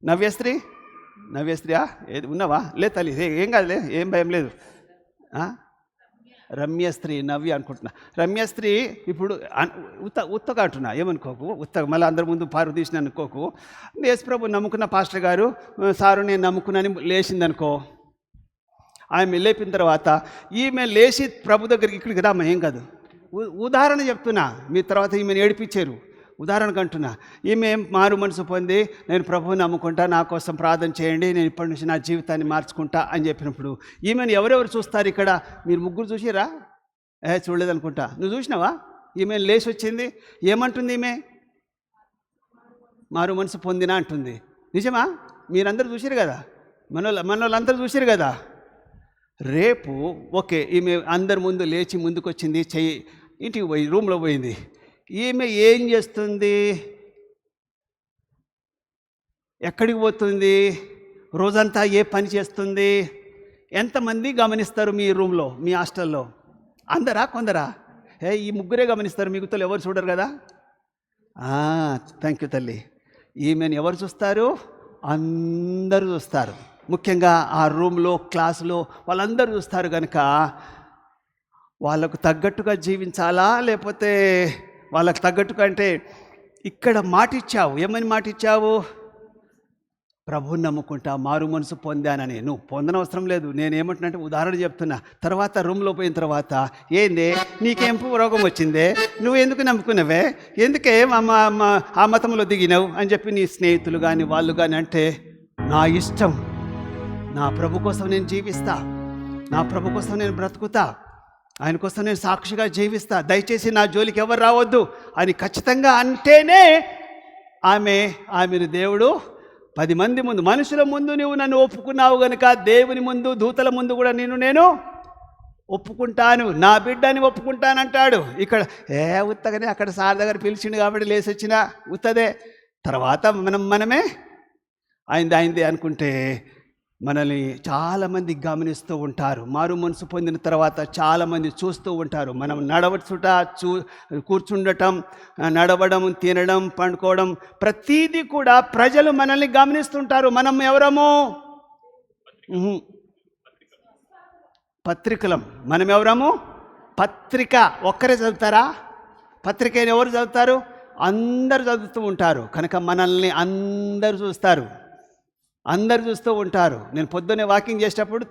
నవ్యశ్రీయా ఏది ఉన్నావా? లేదు తల్లి, ఏం కాదులే, ఏం భయం లేదు. రమ్యశ్రీ, నవ్య అనుకుంటున్నా. రమ్యశ్రీ ఇప్పుడు ఉత్తగా అంటున్నా, ఏమనుకోకు, ఉత్తగా మళ్ళీ అందరి ముందు పారు తీసిన అనుకోకు. యేసుప్రభు నమ్ముకున్న పాస్టర్ గారు సారు నేను నమ్ముకున్నాను లేచిందనుకో. ఆమె లేపిన తర్వాత ఈమె లేచి ప్రభు దగ్గరికి ఇక్కడికి రామ్మా, ఏం కాదు, ఉదాహరణ చెప్తున్నా. మీ తర్వాత ఈమెను ఏడిపించారు, ఉదాహరణకు అంటున్నా. ఈమె మారు మనసు పొంది నేను ప్రభువుని నమ్ముకుంటా, నా కోసం ప్రార్థన చేయండి, నేను ఇప్పటి నుంచి నా జీవితాన్ని మార్చుకుంటా అని చెప్పినప్పుడు ఈమెను ఎవరెవరు చూస్తారు? ఇక్కడ మీరు ముగ్గురు చూసిరా? చూడలేదనుకుంటా. నువ్వు చూసినావా? ఈమె లేచి వచ్చింది, ఏమంటుంది? ఈమె మారు మనసు పొందినా అంటుంది. నిజమా? మీరందరూ చూసిరు కదా, మనోళ్ళందరూ చూసిరు కదా. రేపు ఓకే, ఈమె అందరి ముందు లేచి ముందుకు వచ్చింది, చెయ్యి ఇంటికి పోయి రూమ్లో పోయింది. ఈమె ఏం చేస్తుంది? ఎక్కడికి పోతుంది? రోజంతా ఏ పని చేస్తుంది? ఎంతమంది గమనిస్తారు మీ రూమ్లో, మీ హాస్టల్లో? అందరా కొందరా? ఈ ముగ్గురే గమనిస్తారు, మిగతాలు ఎవరు చూడరు కదా. థ్యాంక్ యూ తల్లి. ఈమెను ఎవరు చూస్తారు? అందరూ చూస్తారు. ముఖ్యంగా ఆ రూమ్లో, క్లాసులో వాళ్ళందరూ చూస్తారు. కనుక వాళ్ళకు తగ్గట్టుగా జీవించాలా, లేకపోతే వాళ్ళకు తగ్గట్టుగా అంటే ఇక్కడ మాటిచ్చావు. ఏమని మాటిచ్చావు? ప్రభువుని నమ్ముకుంటా, మారు మనసు పొందానని. నువ్వు పొందనవసరం లేదు, నేనేమంటున్నానంటే ఉదాహరణ చెప్తున్నా. తర్వాత రూమ్లో పోయిన తర్వాత ఏంది, నీకేం రోగం వచ్చిందే, నువ్వు ఎందుకు నమ్ముకున్నావే, ఎందుకే ఆ మతంలో దిగినావు అని చెప్పి నీ స్నేహితులు కానీ వాళ్ళు కానీ అంటే, నా ఇష్టం, నా ప్రభు కోసం నేను జీవిస్తా, నా ప్రభు కోసం నేను బ్రతుకుతా, ఆయన కోసం నేను సాక్షిగా జీవిస్తా, దయచేసి నా జోలికి ఎవరు రావద్దు అని ఖచ్చితంగా అంటేనే ఆమెను దేవుడు 10 మంది ముందు, మనుషుల ముందు నువ్వు నన్ను ఒప్పుకున్నావు కనుక దేవుని ముందు, దూతల ముందు కూడా నేను ఒప్పుకుంటాను, నా బిడ్డని ఒప్పుకుంటానంటాడు. ఇక్కడ ఉత్తగానే అక్కడ సార్ దగ్గర పిలిచిండు కాబట్టి లేచి వచ్చిన ఉత్తదే. తర్వాత మనమే అయింది అనుకుంటే మనల్ని చాలామంది గమనిస్తూ ఉంటారు. మారు మనసు పొందిన తర్వాత చాలామంది చూస్తూ ఉంటారు. మనం నడవచుట, కూర్చుండటం, నడవడం, తినడం, పండుకోవడం, ప్రతీది కూడా ప్రజలు మనల్ని గమనిస్తుంటారు. మనం ఎవరము? పత్రికలం. మనం ఎవరము? పత్రిక. ఒక్కరే చదువుతారా? పత్రికని ఎవరు చదువుతారు? అందరు చదువుతూ ఉంటారు. కనుక మనల్ని అందరు చూస్తారు, అందరు చూస్తూ ఉంటారు. నేను పొద్దున్నే వాకింగ్ చేసేటప్పుడు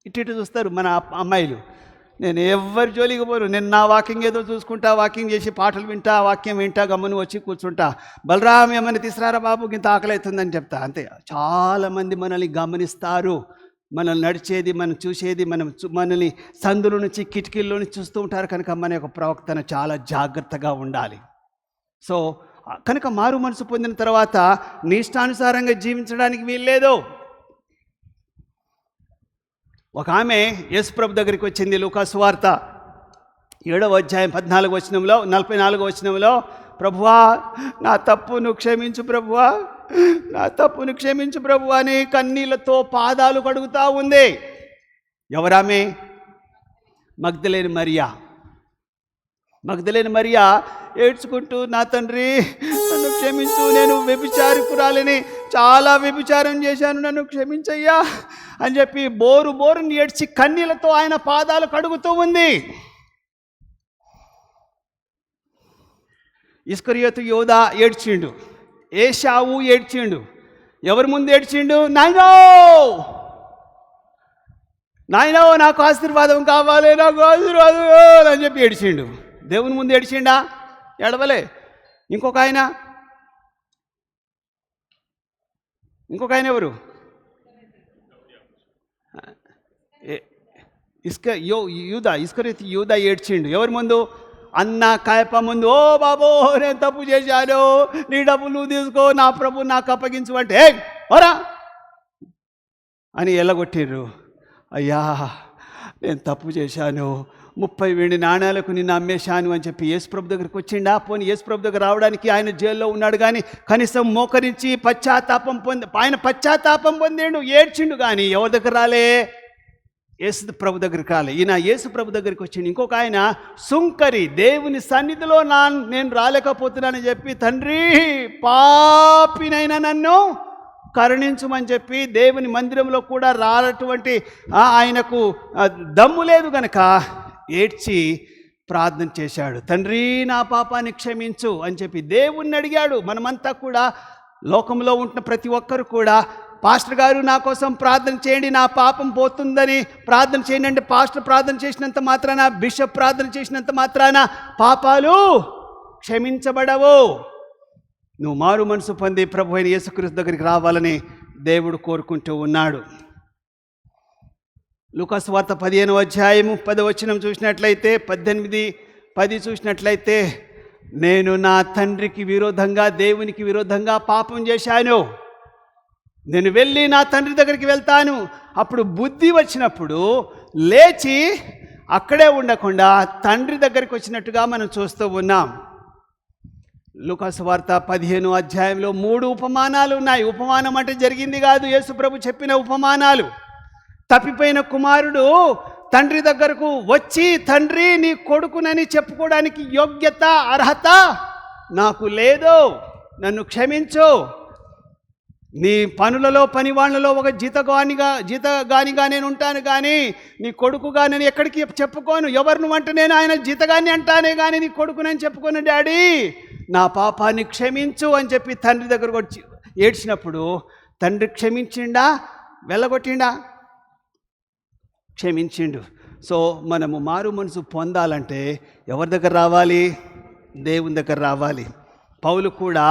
ఇటు చూస్తారు మన అమ్మాయిలు. నేను ఎవరి జోలికి పోను, నేను నా వాకింగ్ ఏదో చూసుకుంటా, వాకింగ్ చేసి పాటలు వింటా, వాక్యం వింటా, గమ్మును వచ్చి కూర్చుంటా. బలరాం ఏమని తీసుకురారా బాబు, ఇంత ఆకలి అవుతుందని చెప్తా, అంతే. చాలామంది మనల్ని గమనిస్తారు, మనల్ని నడిచేది, మనం చూసేది, మనల్ని సందుల నుంచి, కిటికీల్లో నుంచి చూస్తూ ఉంటారు. కనుక మన యొక్క ప్రవర్తన చాలా జాగ్రత్తగా ఉండాలి. సో కనుక మారు మనసు పొందిన తర్వాత నీ ఇష్టానుసారంగా జీవించడానికి వీల్లేదు. ఒక ఆమె యేసుప్రభు దగ్గరికి వచ్చింది. లూకా సువార్త 7వ అధ్యాయం 44వ వచనంలో, ప్రభువా నా తప్పును క్షమించు ప్రభువా, నా తప్పును క్షమించు ప్రభువా అని కన్నీళ్లతో పాదాలు కడుగుతూ ఉంది. ఎవరామె? మగ్దలేని మరియా ఏడ్చుకుంటూ, నా తండ్రి నన్ను క్షమించు, నేను వ్యభిచారికురాలిని, చాలా వ్యభిచారం చేశాను, నన్ను క్షమించయ్యా అని చెప్పి బోరుని ఏడ్చి కన్నీళ్లతో ఆయన పాదాలు కడుగుతూ ఉంది. ఇస్కరియోతు యోధా ఏడ్చిండు, ఏశావు ఏడ్చిండు. ఎవరి ముందు ఏడ్చిండు? నాయనో నాకు ఆశీర్వాదం కావాలి, నాకు ఆశీర్వాదం అని చెప్పి ఏడ్చిండు. దేవుని ముందు ఏడ్చిండా? ఏడవలే. ఇంకొక ఆయన ఎవరు? ఇస్కరియోతు యూదా ఏడ్చిండు. ఎవరి ముందు? అన్న కాయప ముందు, ఓ బాబో నేను తప్పు చేశాను, నీ డబ్బులు నువ్వు తీసుకో, నా ప్రభు నాకు అప్పగించు అంటే, ఓరా అని ఎల్లగొట్టిర్రు. అయ్యా నేను తప్పు చేశాను, 30 వెండి నాణాలకు నిన్ను అమ్మేశాను అని చెప్పి యేసుప్రభు దగ్గరికి వచ్చిండా? పోనీ యేసుప్రభు దగ్గర రావడానికి ఆయన జైల్లో ఉన్నాడు, కానీ కనీసం మోకరించి ఆయన పశ్చాత్తాపం పొందేండు, ఏడ్చిండు, కానీ ఎవరి దగ్గర రాలే? యేసు ప్రభు దగ్గరికి రాలే. ఈయన యేసు ప్రభు దగ్గరికి వచ్చిండు. ఇంకొక ఆయన సుంకరి, దేవుని సన్నిధిలో నేను రాలేకపోతున్నానని చెప్పి, తండ్రి పాపినైనా నన్ను కరుణించుమని చెప్పి దేవుని మందిరంలో కూడా రానటువంటి ఆయనకు దమ్ము లేదు గనక ఏడ్చి ప్రార్థన చేశాడు. తండ్రి నా పాపాన్ని క్షమించు అని చెప్పి దేవుణ్ణి అడిగాడు. మనమంతా కూడా, లోకంలో ఉంటున్న ప్రతి ఒక్కరు కూడా, పాస్టర్ గారు నా కోసం ప్రార్థన చేయండి, నా పాపం పోతుందని ప్రార్థన చేయండి అంటే, పాస్టర్ ప్రార్థన చేసినంత మాత్రాన, బిషప్ ప్రార్థన చేసినంత మాత్రాన పాపాలు క్షమించబడవు. నువ్వు మారు మనసు పొంది ప్రభు అయిన యేసుక్రీస్తు దగ్గరికి రావాలని దేవుడు కోరుకుంటూ ఉన్నాడు. లూకా సువార్త 15వ అధ్యాయము 10వ వచనం చూసినట్లయితే, 18-10 చూసినట్లయితే, నేను నా తండ్రికి విరోధంగా, దేవునికి విరోధంగా పాపం చేశాను, నేను వెళ్ళి నా తండ్రి దగ్గరికి వెళ్తాను. అప్పుడు బుద్ధి వచ్చినప్పుడు లేచి అక్కడే ఉండకుండా తండ్రి దగ్గరికి వచ్చినట్టుగా మనం చూస్తూ ఉన్నాం. లూకా సువార్త 15వ అధ్యాయంలో 3 ఉపమానాలు ఉన్నాయి. ఉపమానం అంటే జరిగింది కాదు, యేసు ప్రభు చెప్పిన ఉపమానాలు. తప్పిపోయిన కుమారుడు తండ్రి దగ్గరకు వచ్చి, తండ్రి నీ కొడుకునని చెప్పుకోవడానికి యోగ్యత, అర్హత నాకు లేదు, నన్ను క్షమించు, నీ పనులలో పనివాళ్లలో ఒక జీతగానిగా నేను ఉంటాను, కానీ నీ కొడుకుగా నేను ఎక్కడికి చెప్పుకోను. ఎవరు నువ్వంటే నేను ఆయన జీతగాన్ని అంటానే కానీ నీ కొడుకునని చెప్పుకోను. డాడీ నా పాపాన్ని క్షమించు అని చెప్పి తండ్రి దగ్గరకు వచ్చి ఏడ్చినప్పుడు తండ్రి క్షమించిండా? వెళ్ళగొట్టిండా? క్షమించిండు. సో మనము మారు మనసు పొందాలంటే ఎవరి దగ్గర రావాలి? దేవుని దగ్గర రావాలి. పౌలు కూడా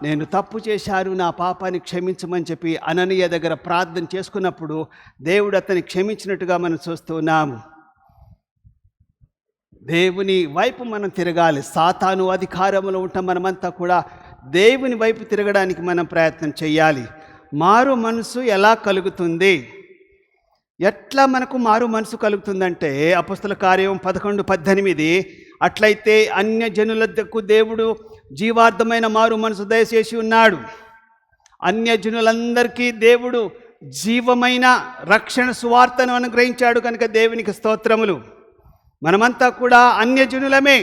నేను తప్పు చేశాను, నా పాపాన్ని క్షమించమని చెప్పి అననీయ దగ్గర ప్రార్థన చేసుకున్నప్పుడు దేవుడు అతన్ని క్షమించినట్టుగా మనం చూస్తున్నాము. దేవుని వైపు మనం తిరగాలి. సాతాను అధికారంలో ఉంటాం మనమంతా కూడా దేవుని వైపు తిరగడానికి మనం ప్రయత్నం చేయాలి. మారు మనసు ఎలా కలుగుతుంది? ఎట్లా మనకు మారు మనసు కలుగుతుందంటే, అపొస్తల కార్యం 11:18, అట్లయితే అన్యజనులకు దేవుడు జీవార్థమైన మారు మనసు దయచేసి ఉన్నాడు. అన్యజనులందరికీ దేవుడు జీవమైన రక్షణ సువార్తను అనుగ్రహించాడు కనుక దేవునికి స్తోత్రములు. మనమంతా కూడా అన్యజనులమే,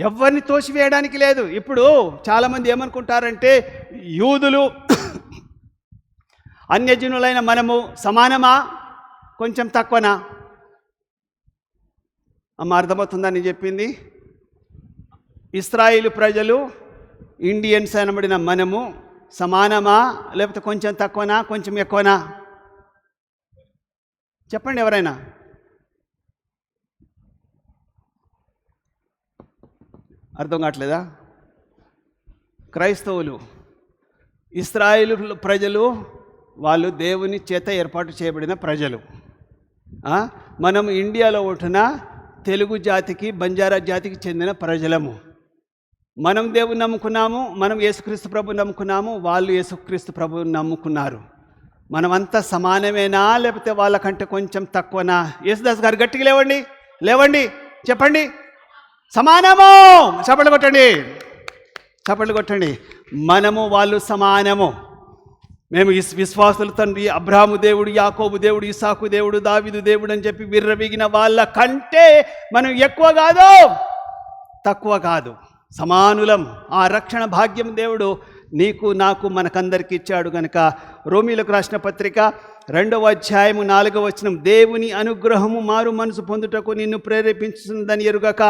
ఎవరిని తోసివేయడానికి లేదు. ఇప్పుడు చాలామంది ఏమనుకుంటారంటే, యూదులు అన్యజనులైన మనము సమానమా, కొంచెం తక్కువనా? అమ్మ అర్థమవుతుందని చెప్పింది. ఇశ్రాయేలు ప్రజలు, ఇండియన్స్ అనబడిన మనము సమానమా, లేకపోతే కొంచెం తక్కువనా, కొంచెం ఎక్కువనా? చెప్పండి ఎవరైనా. అర్థం కావట్లేదా? క్రైస్తవులు, ఇశ్రాయేలు ప్రజలు, వాళ్ళు దేవుని చేత ఏర్పాటు చేయబడిన ప్రజలు. మనం ఇండియాలో ఉంటున్న తెలుగు జాతికి, బంజారా జాతికి చెందిన ప్రజలము. మనం దేవుని నమ్ముకున్నాము, మనం యేసుక్రీస్తు ప్రభుని నమ్ముకున్నాము, వాళ్ళు యేసుక్రీస్తు ప్రభుని నమ్ముకున్నారు. మనమంతా సమానమేనా, లేకపోతే వాళ్ళకంటే కొంచెం తక్కువనా? యేసుదాస్ గారు గట్టిగా లేవండి, లేవండి, చెప్పండి. సమానము. చప్పట్లు కొట్టండి, చప్పట్లు కొట్టండి. మనము వాళ్ళు సమానము. మేము విశ్వాసుల తండ్రి అబ్రాహాము దేవుడు, యాకోబు దేవుడు, ఇసాకు దేవుడు, దావీదు దేవుడు అని చెప్పి విర్రవీగిన వాళ్ళ కంటే మనం ఎక్కువ కాదు, తక్కువ కాదు, సమానులం. ఆ రక్షణ భాగ్యం దేవుడు నీకు నాకు మనకందరికి ఇచ్చాడు. కనుక రోమీలకు రాసిన పత్రిక 2వ అధ్యాయము 4వ వచనం, దేవుని అనుగ్రహము మారు మనసు పొందుటకు నిన్ను ప్రేరేపించుతుందని ఎరుగక.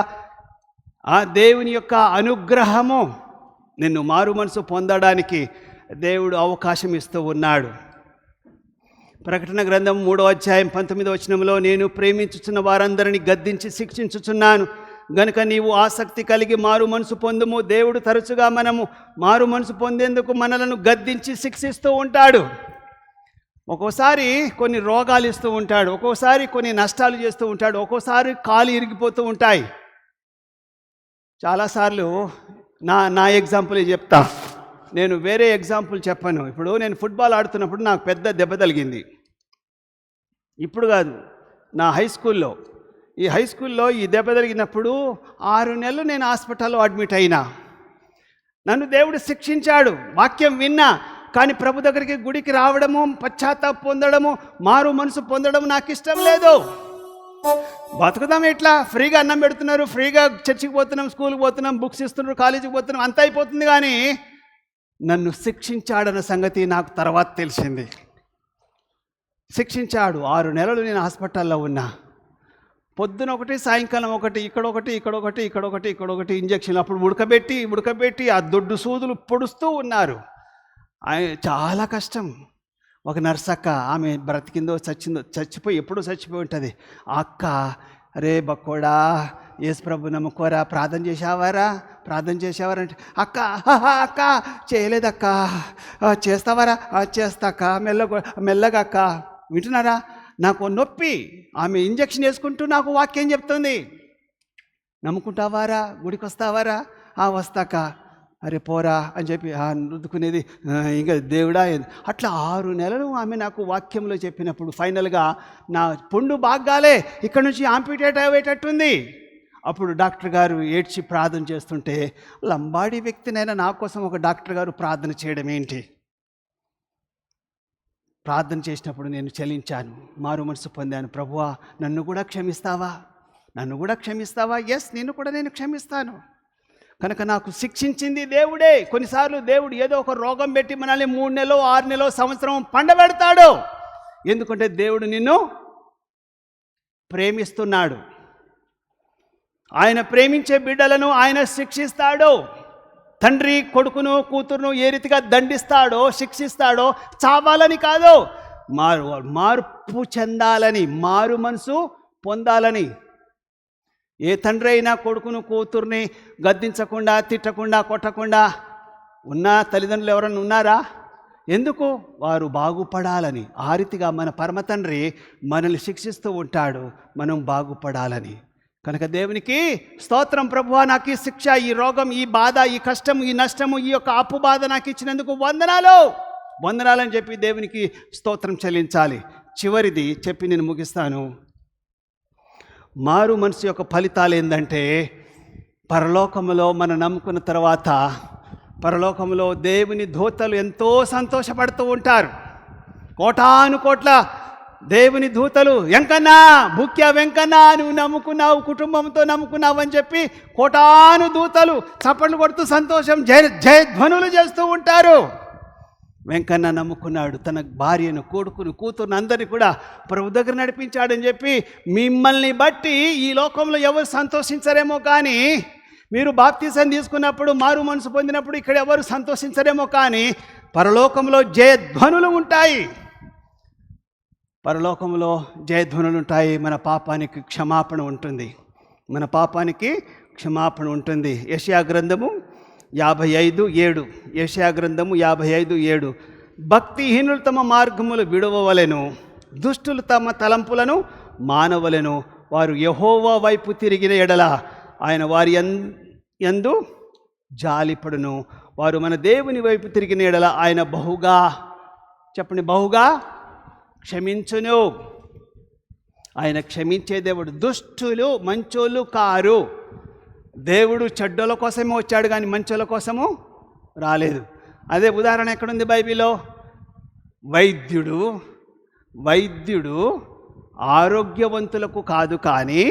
ఆ దేవుని యొక్క అనుగ్రహము నిన్ను మారు మనసు పొందడానికి దేవుడు అవకాశం ఇస్తూ ఉన్నాడు. ప్రకటన గ్రంథం 3వ అధ్యాయం 19వ వచనంలో, నేను ప్రేమించుచున్న వారందరినీ గద్దించి శిక్షించుచున్నాను గనుక నీవు ఆసక్తి కలిగి మారు మనసు పొందుము. దేవుడు తరచుగా మనము మారు మనసు పొందేందుకు మనలను గద్దించి శిక్షిస్తూ ఉంటాడు. ఒక్కోసారి కొన్ని రోగాలు ఇస్తూ ఉంటాడు, ఒక్కోసారి కొన్ని నష్టాలు చేస్తూ ఉంటాడు, ఒక్కోసారి కాలు ఇరిగిపోతూ ఉంటాయి. చాలాసార్లు నా ఎగ్జాంపుల్ చెప్తా, నేను వేరే ఎగ్జాంపుల్ చెప్పను. ఇప్పుడు నేను ఫుట్బాల్ ఆడుతున్నప్పుడు నాకు పెద్ద దెబ్బ తగిలింది. ఇప్పుడు కాదు, నా హై స్కూల్లో ఈ దెబ్బ తగిలినప్పుడు 6 నెలలు నేను హాస్పిటల్లో అడ్మిట్ అయినా. నన్ను దేవుడు శిక్షించాడు, వాక్యం విన్నా. కానీ ప్రభు దగ్గరికి గుడికి రావడము, పశ్చాత్తాపం పొందడము, మారు మనసు పొందడం నాకు ఇష్టం లేదు. బతుకుదాం ఎట్లా? ఫ్రీగా అన్నం పెడుతున్నారు, ఫ్రీగా చర్చికి పోతున్నాం, స్కూల్కి పోతున్నాం, బుక్స్ ఇస్తున్నారు, కాలేజీకి పోతున్నాం, అంతా అయిపోతుంది. కానీ నన్ను శిక్షించాడన్న సంగతి నాకు తర్వాత తెలిసింది. శిక్షించాడు. 6 నెలలు నేను హాస్పిటల్లో ఉన్నా. పొద్దున ఒకటి, సాయంకాలం ఒకటి, ఇక్కడొకటి ఇంజక్షన్లు. అప్పుడు ఉడకబెట్టి ఆ దొడ్డు సూదులు పొడుస్తూ ఉన్నారు. చాలా కష్టం. ఒక నర్స్ అక్క, ఆమె బ్రతికిందో చచ్చిపోయి ఎప్పుడో చచ్చిపోయి ఉంటుంది. ఆ అక్క, అరే బక్కోడా, యేసు ప్రభు నమ్ముకోరా, ప్రార్థన చేసావారా అంటే, అక్క చేయలేదక్క, చేస్తావారా? చేస్తా అక్క, మెల్లగా అక్క. వింటున్నారా? నాకు నొప్పి. ఆమె ఇంజక్షన్ వేసుకుంటూ నాకు వాక్యం చెప్తుంది. నమ్ముకుంటావారా? గుడికి వస్తావారా? వస్తాక. అరే పోరా అని చెప్పి రుద్దుకునేది. ఇంకా దేవుడా, అట్లా 6 నెలలు ఆమె నాకు వాక్యంలో చెప్పినప్పుడు ఫైనల్గా నా పుండు బాగాలే, ఇక్కడ నుంచి ఆంపిటేట్ అయ్యేటట్టుంది. అప్పుడు డాక్టర్ గారు ఏడ్చి ప్రార్థన చేస్తుంటే, లంబాడి వ్యక్తినైనా నా కోసం ఒక డాక్టర్ గారు ప్రార్థన చేయడం ఏంటి? ప్రార్థన చేసినప్పుడు నేను చలించాను, మారు మనసు పొందాను. ప్రభువా, నన్ను కూడా క్షమిస్తావా? ఎస్, నేను క్షమిస్తాను. కనుక నాకు శిక్షించింది దేవుడే. కొన్నిసార్లు దేవుడు ఏదో ఒక రోగం పెట్టి మనల్ని 3 నెలలో, 6 నెలలో, సంవత్సరం పండబెడతాడు. ఎందుకంటే దేవుడు నిన్ను ప్రేమిస్తున్నాడు. ఆయన ప్రేమించే బిడ్డలను ఆయన శిక్షిస్తాడు. తండ్రి కొడుకును, కూతురును ఏ రీతిగా దండిస్తాడో, శిక్షిస్తాడో, చావాలని కాదు, మార్పు చెందాలని, మారు మనసు పొందాలని. ఏ తండ్రి అయినా కొడుకును, కూతుర్ని గద్దించకుండా, తిట్టకుండా, కొట్టకుండా ఉన్న తల్లిదండ్రులు ఎవరన్నా ఉన్నారా? ఎందుకు? వారు బాగుపడాలని. ఆ రీతిగా మన పరమ తండ్రి మనల్ని శిక్షిస్తూ ఉంటాడు, మనం బాగుపడాలని. కనుక దేవునికి స్తోత్రం. ప్రభువా, నాకు ఈ శిక్ష, ఈ రోగం, ఈ బాధ, ఈ కష్టం, ఈ నష్టము, ఈ యొక్క అప్పు బాధ నాకు ఇచ్చినందుకు వందనాలని చెప్పి దేవునికి స్తోత్రం చెల్లించాలి. చివరిది చెప్పి నేను ముగిస్తాను. మారు మనసు యొక్క ఫలితాలు ఏంటంటే, పరలోకములో మనం నమ్ముకున్న తర్వాత పరలోకములో దేవుని దూతలు ఎంతో సంతోషపడుతూ ఉంటారు. కోటాను కోట్ల దేవుని దూతలు, వెంకన్నా, భూక్య వెంకన్నా, నువ్వు నమ్ముకున్నావు, కుటుంబంతో నమ్ముకున్నావు అని చెప్పి కోటాను దూతలు చప్పట్లు కొడుతూ సంతోషం, జయధ్వనులు చేస్తూ ఉంటారు. వెంకన్న నమ్ముకున్నాడు, తన భార్యను, కొడుకును, కూతురును అందరినీ కూడా ప్రభు దగ్గర నడిపించాడని చెప్పి మిమ్మల్ని బట్టి ఈ లోకంలో ఎవరు సంతోషించరేమో, కానీ మీరు బాప్తిసం తీసుకున్నప్పుడు, మారు మనసు పొందినప్పుడు ఇక్కడ ఎవరు సంతోషించరేమో, కానీ పరలోకంలో జయధ్వనులు ఉంటాయి. పరలోకంలో జయధ్వనులు ఉంటాయి. మన పాపానికి క్షమాపణ ఉంటుంది. యెషయా గ్రంథము 55:7. యెషయా గ్రంథము 55:7. భక్తిహీనులు తమ మార్గములు విడవవలెను, దుష్టులు తమ తలంపులను మానవలెను. వారు యెహోవా వైపు తిరిగిన ఎడల ఆయన వారి యందు జాలిపడును. వారు మన దేవుని వైపు తిరిగిన ఎడల ఆయన బహుగా చెప్పండి, బహుగా క్షమించును. ఆయన క్షమించే దేవుడు. దుష్టులు మంచోళ్ళు కారు. దేవుడు చెడ్డల కోసమే వచ్చాడు కానీ మంచోళ్ళ కోసము రాలేదు. అదే ఉదాహరణ ఎక్కడుంది బైబిల్లో? వైద్యుడు ఆరోగ్యవంతులకు కాదు కానీ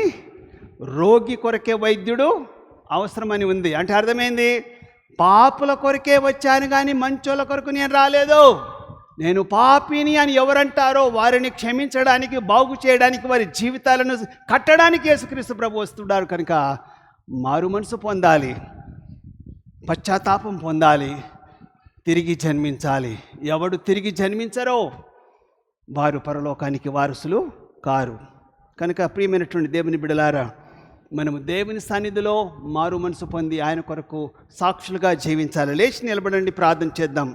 రోగి కొరకే వైద్యుడు అవసరమని ఉంది. అంటే అర్థమైంది, పాపుల కొరకే వచ్చాను కానీ మంచోళ్ళ కొరకు నేను రాలేదు. నేను పాపిని అని ఎవరంటారో వారిని క్షమించడానికి, బాగు చేయడానికి, వారి జీవితాలను కట్టడానికి యేసుక్రీస్తు ప్రభు వస్తున్నారు. కనుక మారు మనసు పొందాలి, పశ్చాత్తాపం పొందాలి, తిరిగి జన్మించాలి. ఎవడు తిరిగి జన్మించరో వారు పరలోకానికి వారసులు కారు. కనుక ప్రియమైనటువంటి దేవుని బిడ్డలారా, మనము దేవుని సన్నిధిలో మారు మనసు పొంది ఆయన కొరకు సాక్షులుగా జీవించాలి. లేచి నిలబడండి, ప్రార్థన చేద్దాం.